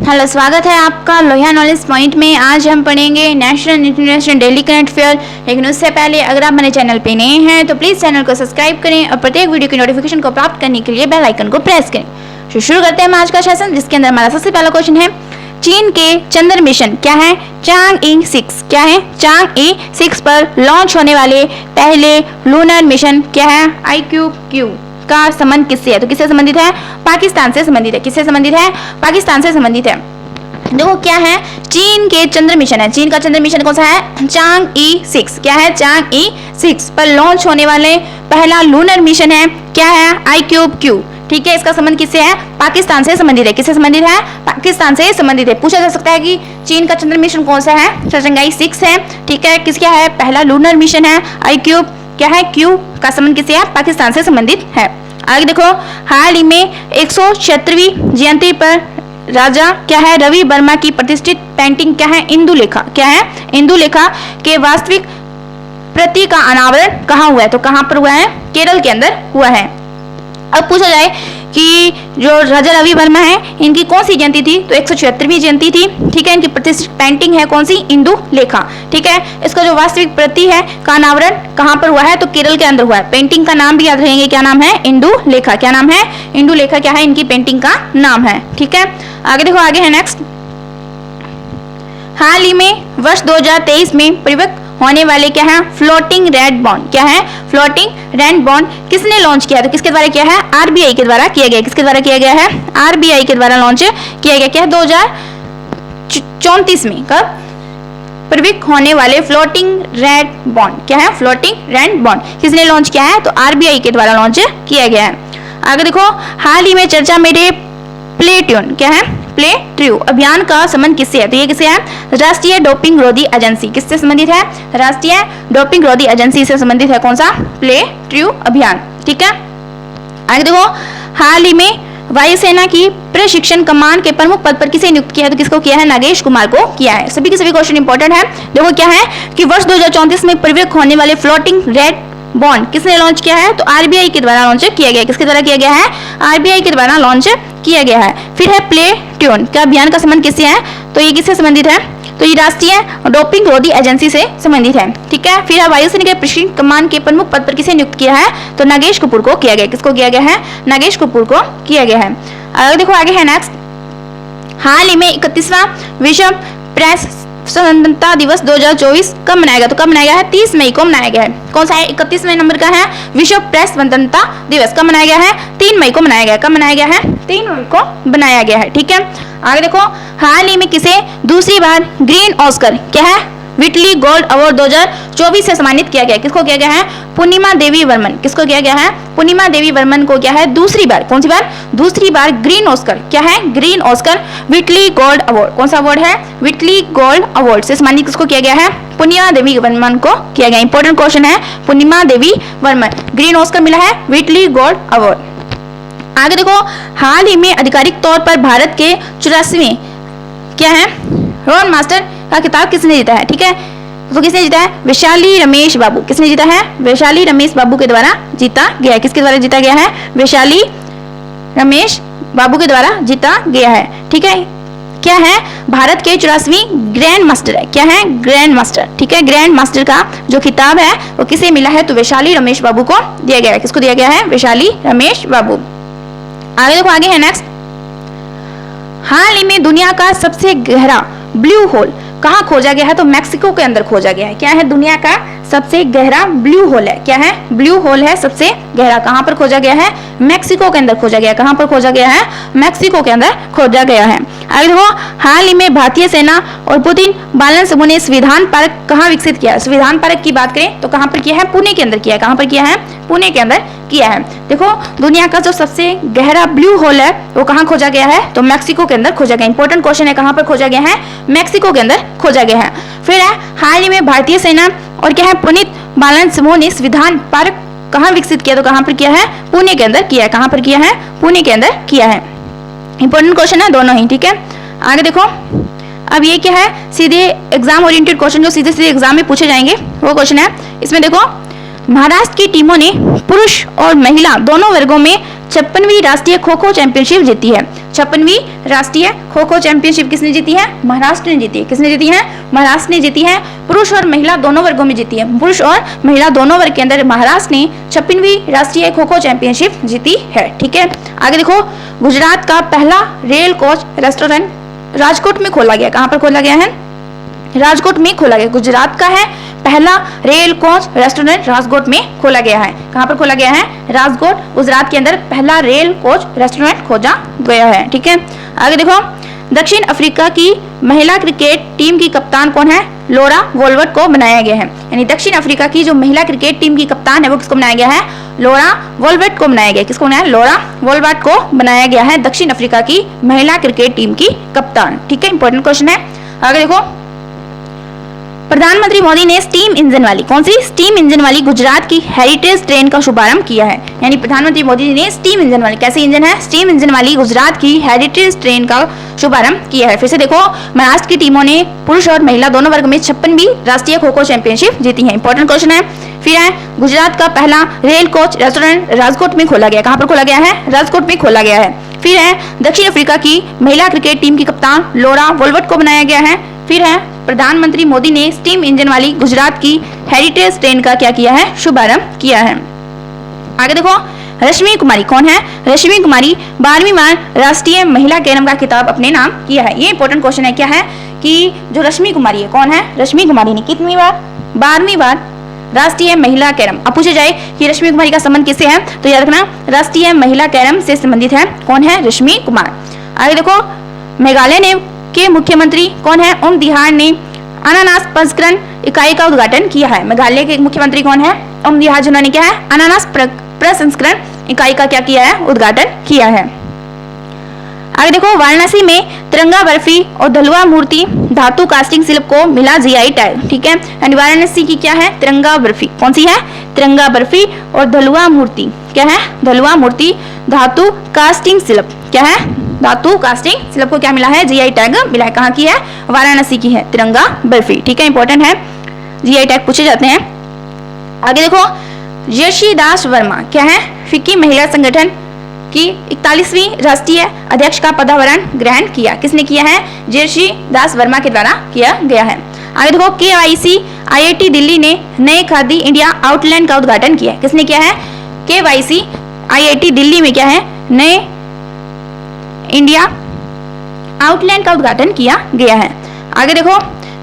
Hello, स्वागत है आपका लोहिया नॉलेज पॉइंट में। आज हम पढ़ेंगे national international daily current affair. लेकिन उससे पहले अगर आप मेरे चैनल पे नए हैं तो प्लीज़ चैनल को सब्सक्राइब करें और प्रत्येक वीडियो की नोटिफिकेशन को प्राप्त करने के लिए बेल आइकन को प्रेस करें। तो शुरू करते हैं हम आज का सेशन, जिसके अंदर हमारा सबसे पहला क्वेश्चन है, चीन के चंद्र मिशन क्या है? चांग-ई-6 क्या है? चांग-ई-6 पर लॉन्च होने वाले पहले लूनर मिशन क्या है? IQ-Q का संबंध किससे है? तो किससे संबंधित है? पाकिस्तान से संबंधित है। किससे संबंधित है? पाकिस्तान से संबंधित है। देखो क्या है, चीन के चंद्र मिशन है। चीन का चंद्र मिशन कौन सा है? चांग-ई-6 क्या है? चांग-ई-6 पर लॉन्च होने वाले पहला लूनर मिशन है क्या है? IQ-Q। ठीक है, इसका संबंध किससे है? पाकिस्तान से संबंधित है। किससे संबंधित है? पाकिस्तान से संबंधित है। पूछा जा सकता है कि चीन का चंद्र मिशन कौन सा है? चांग-ई-6 है। ठीक है, किसका है? पहला लूनर मिशन है। IQ क्या है? Q का संबंध किससे है? पाकिस्तान से संबंधित है। आगे देखो, हाल ही में 176वीं जयंती पर राजा क्या है? रवि वर्मा की प्रतिष्ठित पेंटिंग क्या है? इंदुलेखा क्या है? इंदुलेखा के वास्तविक प्रति का अनावरण कहाँ हुआ है? तो कहाँ पर हुआ है? केरल के अंदर हुआ है। अब पूछा जाए कि जो राजा रवि वर्मा है, इनकी कौन सी जयंती थी? तो 176वीं जयंती थी। ठीक है, इनकी प्रतिष्ठित पेंटिंग है कौन सी? इंदुलेखा। ठीक है, इसका जो वास्तविक प्रति है का अनावरण कहाँ पर हुआ है? तो केरल के अंदर हुआ है। पेंटिंग का नाम भी याद रखेंगे, क्या नाम है? इंदुलेखा। क्या नाम है? इंदुलेखा क्या है? इनकी पेंटिंग का नाम है। ठीक है, आगे देखो, आगे है नेक्स्ट। हाल ही में वर्ष 2023 में परिपक्व होने वाले क्या है? फ्लोटिंग रेड बॉन्ड क्या है? फ्लोटिंग रेड बॉन्ड किसने लॉन्च किया? तो किसके द्वारा किया है? RBI के द्वारा किया गया। किसके द्वारा किया गया है? RBI के द्वारा लॉन्च किया गया। क्या है? 2034 में कब परिपक्व होने वाले फ्लोटिंग रेड बॉन्ड क्या है? फ्लोटिंग रेड बॉन्ड किसने लॉन्च किया है? तो RBI के द्वारा लॉन्च किया गया है। आगे देखो, हाल ही में चर्चा में रहे प्ले ट्यून क्या है? प्ले ट्रू अभियान का संबंध किससे है? तो ये किससे है? राष्ट्रीय डोपिंग विरोधी एजेंसी। किससे संबंधित है? राष्ट्रीय डोपिंग विरोधी एजेंसी से संबंधित है। कौन सा? प्ले ट्रू अभियान। ठीक है, आगे देखो, हाल ही में वायुसेना की प्रशिक्षण कमान के प्रमुख पद पर किसे नियुक्त किया है? तो किसको किया है? नागेश कुमार को किया है। सभी के सभी क्वेश्चन इंपॉर्टेंट है। देखो क्या है कि वर्ष 2034 में परिपक्व होने वाले फ्लोटिंग रेड बॉन्ड किसने लॉन्च किया है? तो RBI के द्वारा लॉन्च किया गया। किसके द्वारा किया गया है? RBI के द्वारा लॉन्च किया गया है। फिर है प्ले ट्यून का अभियान का संबंध किससे है? तो ये किससे संबंधित है? तो ये राष्ट्रीय डोपिंग विरोधी एजेंसी से संबंधित है। ठीक है, फिर है वायुसेना के प्रशिक्षण कमान के प्रमुख पद पर किसे नियुक्त किया है? तो नागेश कपूर को किया गया। किसको किया गया है? नागेश कपूर को किया गया है। आगे देखो, आगे है नेक्स्ट। हाल ही में 31वां विश्व प्रेस स्वतंत्रता दिवस 2024 कब मनाया गया? तो कब मनाया गया है? 30 मई को मनाया गया है। कौन सा है? 31वें नंबर का है विश्व प्रेस स्वतंत्रता दिवस। कब मनाया गया है? 3 मई को मनाया गया। कब मनाया गया है? 3 मई को बनाया गया है। ठीक है, आगे देखो, हाल ही में किसे दूसरी बार ग्रीन ऑस्कर क्या है? विटली गोल्ड अवार्ड 2024 से सम्मानित किया गया। किसको किया गया है? पूर्णिमा देवी वर्मन। किसको किया गया है? पूर्णिमा देवी वर्मन को क्या है? दूसरी बार, कौन सी बार? दूसरी बार ग्रीन ऑस्कर क्या है? Green Oscar विटली gold award. कौन सा अवार्ड है? विटली गोल्ड अवार्ड से सम्मानित किसको किया गया है? पूर्णिमा देवी वर्मन को किया गया। इंपॉर्टेंट क्वेश्चन है, पूर्णिमा देवी वर्मन ग्रीन ऑस्कर मिला है विटली गोल्ड अवार्ड। आगे देखो, हाल ही में आधिकारिक तौर पर भारत के 84वें क्या है? रोड मास्टर का खिताब किसने जीता है? ठीक है, तो किसने जीता है? वैशाली रमेश बाबू। किसने जीता है? वैशाली रमेश बाबू के द्वारा जीता गया है। किसके द्वारा जीता गया है? वैशाली रमेश बाबू के द्वारा जीता गया है। ठीक है, क्या है? भारत के 84वीं ग्रैंड मास्टर है। क्या है? Grand master. ठीक है, ग्रैंड मास्टर का जो खिताब है वो किसे मिला है? तो वैशाली रमेश बाबू को दिया गया है। किसको दिया गया है? वैशाली रमेश बाबू। आगे देखो, आगे है नेक्स्ट। हाल ही में दुनिया का सबसे गहरा ब्लू होल कहाँ खोजा गया है? तो मैक्सिको के अंदर खोजा गया है। क्या है? दुनिया का सबसे गहरा ब्लू होल है। क्या है? ब्लू होल है सबसे गहरा। कहाँ पर खोजा गया है? मैक्सिको के अंदर खोजा गया है। कहाँ पर खोजा गया है? मैक्सिको के अंदर खोजा गया है। आगे देखो, हाल ही में भारतीय सेना और पुतिन बालन समूह ने संविधान पार्क कहाँ विकसित किया है? संविधान पार्क की बात करें तो कहाँ पर किया है? पुणे के अंदर किया है। कहाँ पर किया है? पुणे के अंदर किया है। देखो, दुनिया का जो सबसे गहरा ब्लू होल है वो कहाँ खोजा गया है? तो मैक्सिको के अंदर खोजा गया। इंपॉर्टेंट क्वेश्चन है, कहाँ पर खोजा गया है? मैक्सिको के अंदर खोजा गया है। फिर है, हाल ही में भारतीय सेना और क्या है? पुनीत बालन समूह ने संविधान पार्क कहाँ विकसित किया? तो कहाँ पर किया है? पुणे के अंदर किया है। कहाँ पर किया है? पुणे के अंदर किया है। इंपॉर्टेंट क्वेश्चन है दोनों ही। ठीक है, आगे देखो, अब ये क्या है? सीधे एग्जाम ओरिएंटेड क्वेश्चन जो सीधे सीधे एग्जाम में पूछे जाएंगे वो क्वेश्चन है। इसमें देखो, महाराष्ट्र की टीमों ने पुरुष और महिला दोनों वर्गों में 56वीं राष्ट्रीय खो खो चैंपियनशिप जीती है? 56वीं राष्ट्रीय खो खो चैंपियनशिप किसने जीती है? महाराष्ट्र ने जीती है। किसने जीती है? महाराष्ट्र ने जीती है। पुरुष और महिला दोनों वर्गों में जीती है। पुरुष और महिला दोनों वर्ग के अंदर महाराष्ट्र ने 56वीं राष्ट्रीय खो खो चैंपियनशिप जीती है। ठीक है, आगे देखो, गुजरात का पहला रेल कोच रेस्टोरेंट राजकोट में खोला गया। कहां पर खोला गया है? राजकोट में खोला गया। गुजरात का है पहला रेल कोच रेस्टोरेंट राजकोट में खोला गया है। कहां पर खोला गया है? राजकोट, गुजरात के अंदर पहला रेल कोच रेस्टोरेंट खोजा गया है। ठीक है, आगे देखो, दक्षिण अफ्रीका की महिला क्रिकेट टीम की कप्तान कौन है? लोरा वोल्वर्ट को बनाया गया है। यानी दक्षिण अफ्रीका की जो महिला क्रिकेट टीम की कप्तान है वो किसको बनाया गया है? लोरा वोल्वर्ट को बनाया गया। किसको बनाया? लोरा वोल्वर्ट को बनाया गया है दक्षिण अफ्रीका की महिला क्रिकेट टीम की कप्तान। ठीक है, इंपॉर्टेंट क्वेश्चन है। आगे देखो, प्रधानमंत्री मोदी ने स्टीम इंजन वाली, कौन सी? स्टीम इंजन वाली गुजरात की हेरिटेज ट्रेन का शुभारंभ किया है। यानी प्रधानमंत्री मोदी जी ने स्टीम इंजन वाली, कैसे इंजन है? स्टीम इंजन वाली गुजरात की हेरिटेज ट्रेन का शुभारंभ किया है। फिर से देखो, महाराष्ट्र की टीमों ने पुरुष और महिला दोनों वर्ग में 56वीं राष्ट्रीय खो खो चैंपियनशिप जीती है। इंपॉर्टेंट क्वेश्चन है। फिर है, गुजरात का पहला रेल कोच रेस्टोरेंट राजकोट में खोला गया। कहां पर खोला गया है? राजकोट में खोला गया है। फिर है, दक्षिण अफ्रीका की महिला क्रिकेट टीम की कप्तान लोरा वोल्वर्ट को बनाया गया है। फिर है, प्रधानमंत्री मोदी ने स्टीम इंजन वाली गुजरात की हेरिटेज ट्रेन का क्या किया है? शुभारंभ किया है। आगे देखो, रश्मि कुमारी कौन है? रश्मि कुमारी 12वीं बार राष्ट्रीय महिला कैरम का खिताब अपने नाम किया है। ये इंपॉर्टेंट क्वेश्चन है। क्या है कि जो रश्मि कुमारी है, कौन है? रश्मि कुमारी ने कितनी बार? 12वीं बार राष्ट्रीय महिला कैरम। अब पूछे जाए कि रश्मि कुमारी का संबंध किससे है, तो याद रखना राष्ट्रीय महिला कैरम से संबंधित है। कौन है? रश्मि कुमार। आगे देखो, मेघालय ने के मुख्यमंत्री कौन है? ओम दिहाड़ ने अनानास प्रसंस्करण इकाई का उद्घाटन किया है। मेघालय के मुख्यमंत्री कौन है? ओम दिहाड़, जिन्होंने क्या है? अनानास प्रसंस्करण इकाई का क्या किया है? उद्घाटन किया है। आगे देखो, वाराणसी में तिरंगा बर्फी और धलुआ मूर्ति धातु कास्टिंग शिल्प को मिला जीआई टैग। ठीक है, यानी वाराणसी की क्या है? तिरंगा बर्फी। कौन सी है? तिरंगा बर्फी और धलुआ मूर्ति क्या है? धलुआ मूर्ति धातु कास्टिंग शिल्प क्या है? धातु कास्टिंग शिल्प को क्या मिला है? जीआई टैग मिला है। कहाँ की है? वाराणसी की है तिरंगा बर्फी। ठीक है, इंपॉर्टेंट है, जीआई टैग पूछे जाते हैं। आगे देखो, यशी दास वर्मा क्या है? फिक्की महिला संगठन की 41वीं राष्ट्रीय अध्यक्ष का पदभार ग्रहण किया। किसने किया है? यशी दास वर्मा के द्वारा किया गया है। आगे देखो, KYC IIT दिल्ली ने नए खादी इंडिया आउटलैंड का उद्घाटन किया है। किसने किया है? KYC IIT दिल्ली में क्या है? नए इंडिया आउटलैंड का उद्घाटन किया गया है। आगे देखो,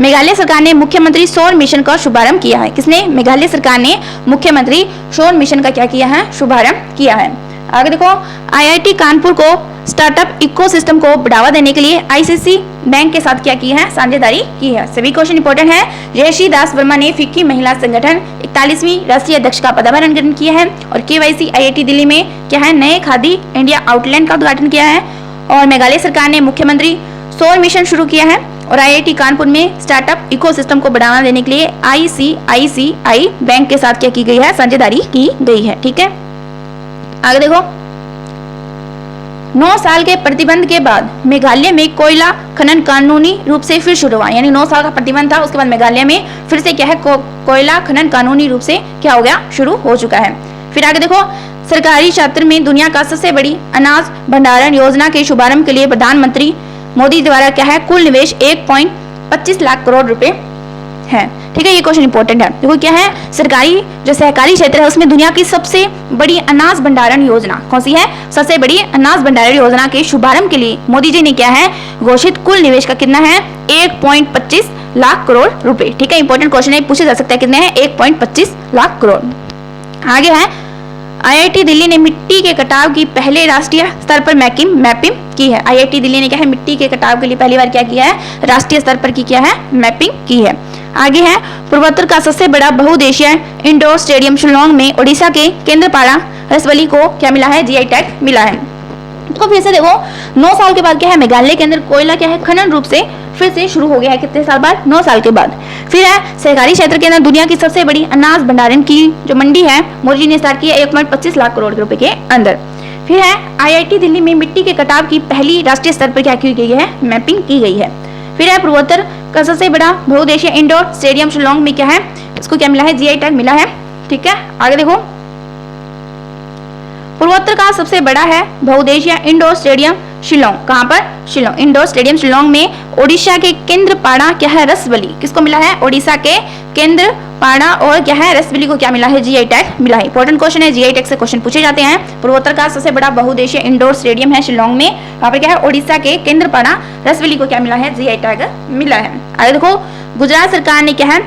मेघालय सरकार ने मुख्यमंत्री सौर मिशन का शुभारंभ किया है। किसने? मेघालय सरकार ने मुख्यमंत्री सौर मिशन का क्या किया है? शुभारंभ किया है। आगे देखो, IIT कानपुर को स्टार्टअप इकोसिस्टम को बढ़ावा देने के लिए ICICI बैंक के साथ क्या की है? साझेदारी की है। सभी क्वेश्चन इंपॉर्टेंट है। यशी दास वर्मा ने फिक्की महिला संगठन 41वीं राष्ट्रीय अध्यक्ष का पदभार ग्रहण किया है और KYC IIT दिल्ली में क्या है? नए खादी इंडिया आउटलैंड का उद्घाटन किया है। और मेघालय सरकार ने मुख्यमंत्री सौर मिशन शुरू किया है और IIT कानपुर में स्टार्टअप इकोसिस्टम को बढ़ावा देने के लिए ICICI बैंक के साथ क्या की गई है? साझेदारी की गई है। ठीक है, आगे देखो, 9 साल के प्रतिबंध के बाद मेघालय में कोयला खनन कानूनी रूप से फिर शुरू हुआ। यानी 9 साल का प्रतिबंध था, उसके बाद मेघालय में फिर से क्या है? कोयला खनन कानूनी रूप से क्या हो गया? शुरू हो चुका है। फिर आगे देखो, सरकारी क्षेत्र में दुनिया का सबसे बड़ी अनाज भंडारण योजना के शुभारंभ के लिए प्रधानमंत्री मोदी द्वारा क्या है? कुल निवेश 1.25 लाख करोड़ रुपए है। ठीक है, ये क्वेश्चन इंपॉर्टेंट है। देखो क्या है? सरकारी जो सहकारी क्षेत्र है उसमें दुनिया की सबसे बड़ी अनाज भंडारण योजना कौन सी है? सबसे बड़ी अनाज भंडारण योजना के शुभारंभ के लिए मोदी जी ने क्या है? घोषित कुल निवेश का कितना है? 1.25 लाख करोड़ रुपए। ठीक है, इंपॉर्टेंट क्वेश्चन है, पूछा जा सकता है कितने हैं? 1.25 लाख करोड़। आगे है, IIT दिल्ली ने मिट्टी के कटाव की पहले राष्ट्रीय स्तर पर मैपिंग की है। IIT दिल्ली ने क्या है? मिट्टी के कटाव के लिए पहली बार क्या किया है? राष्ट्रीय स्तर पर क्या है? मैपिंग की है। आगे है, पूर्वोत्तर का सबसे बड़ा बहुउद्देशीय इंडोर स्टेडियम शिलोंग में ओडिशा के केंद्रपाड़ा रसवली को क्या मिला है? जीआई टैग मिला है। तो फिर से देखो, 9 साल के बाद क्या है? मेघालय के अंदर कोयला क्या है? खनन रूप से फिर से शुरू हो गया है। कितने साल बाद? 9 साल के बाद। फिर है, सहकारी क्षेत्र के अंदर दुनिया की सबसे बड़ी अनाज भंडारण की जो मंडी है मोदी जी ने स्टार्ट की है 1.25 लाख करोड़ रुपए के अंदर। फिर है, IIT दिल्ली में मिट्टी के कटाव की पहली राष्ट्रीय स्तर पर क्या की गई है? मैपिंग की गई है। फिर है, पूर्वोत्तर का सबसे बड़ा बहुउद्देशीय इंडोर स्टेडियम शिलोंग में क्या है? इसको क्या मिला है? जीआई टैग मिला है। ठीक है, आगे देखो, पूर्वोत्तर का सबसे बड़ा है बहुउद्देशीय इंडोर स्टेडियम शिलोंग। कहाँ पर? शिलोंग। इंडोर स्टेडियम शिलोंग में ओडिशा के केंद्रपाड़ा क्या है? रसबली। किसको मिला है? ओडिशा के केंद्रपाड़ा और क्या है? रसबली को क्या मिला है? जीआई टैग मिला है। इंपॉर्टेंट क्वेश्चन है, जीआई टैग से क्वेश्चन पूछे जाते हैं। पूर्वोत्तर का सबसे बड़ा बहुउद्देशीय इंडोर स्टेडियम है शिलोंग में, वहाँ पर क्या है? ओडिशा के केंद्रपाड़ा रसबली को क्या मिला है? जीआई टैग मिला है। आगे देखो, गुजरात सरकार ने क्या है?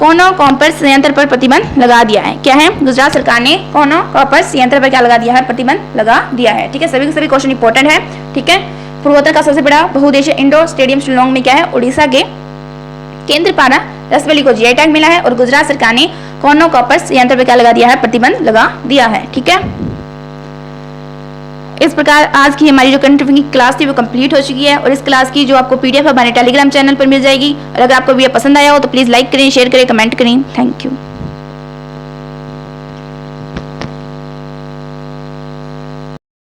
कोनो कॉपर संयंत्र पर प्रतिबंध लगा दिया है। क्या है? गुजरात सरकार ने कोनो कॉपर संयंत्र पर क्या लगा दिया है? प्रतिबंध लगा दिया है। ठीक है, सभी के सभी क्वेश्चन इंपॉर्टेंट है। ठीक है, पूर्वोत्तर का सबसे बड़ा बहुउद्देशीय इंडोर स्टेडियम शिलोंग में क्या है? ओडिशा के केंद्रपाड़ा रसबली को जीआई टैग मिला है और गुजरात सरकार ने कोनो कॉपर संयंत्र पर क्या लगा दिया है? प्रतिबंध लगा दिया है। ठीक है, इस प्रकार आज की हमारी जो करंट अफेयर की क्लास थी वो कंप्लीट हो चुकी है और इस क्लास की जो आपको पीडीएफ हमारे टेलीग्राम चैनल पर मिल जाएगी। और अगर आपको वीडियो पसंद आया हो तो प्लीज़ लाइक करें, शेयर करें, कमेंट करें। Thank you.